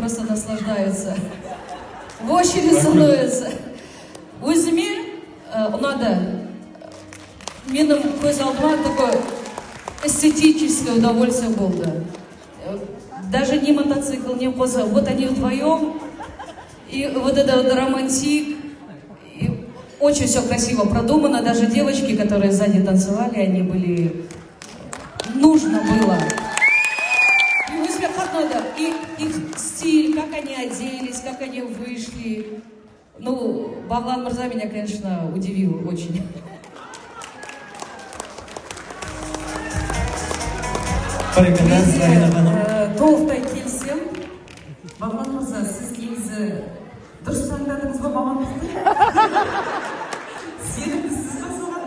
просто наслаждаются. В очередь становятся. Өзіме ұнады. Менің көз алдыма такое эстетическое удовольствие болды. Даже не мотоцикл, не поза. Вот они вдвоем. И вот это вот романтик. И очень все красиво продумано. Даже девочки, которые сзади танцевали, они были... Нужно было. И вы себе как надо. И их стиль, как они оделись, как они вышли. Ну, Бағлан Мырза меня, конечно, удивил очень. Толықтай келсем, Бағлан Мырза, сіз негізі дұрыс таңдадыңыз ба мамандықты? Сенімдісіз ба соған?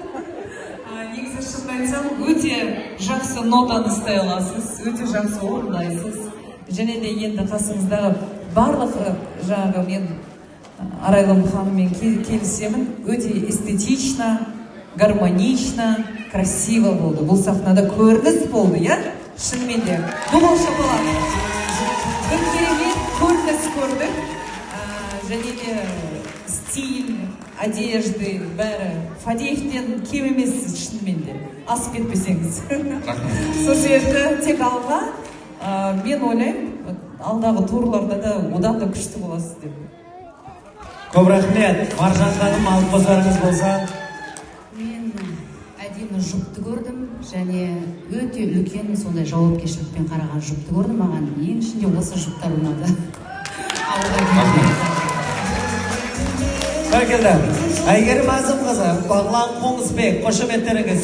Негізі шынын айтсам, өте жақсы нотаны ұстай аласыз, өте жақсы орындайсыз. Және де енді қасыңыздағы барлық жаңағы мен Арайлым ханыммен келісемін, өте эстетично, гармонично, красиво болды. Бұл сахнада көрініс болды, иә? Шынымен де. Бұл шапалақ. Бір керемет көрініс көрдік. Және де стиль, одежды, бәрі. Фадеевтен кем емес шынымен де. Асып кетпесеңіз. Сол себепті тек алға, мен ойлаймын, алдағы турларда да одан да күшті боласыз деп. Көп рахмет. Маржан ханым, алып қосарыңыз болса. Мен әдемі жұпты көрдім, және өте үлкен сондай жауапкершілікпен қараған жұпты көрдім. Маған ең ішінде осы жұптар ұнады. Бәркелді. Әйгерім Әзім қызы, Бағлан Қоңызбек, қошеметтеріңіз.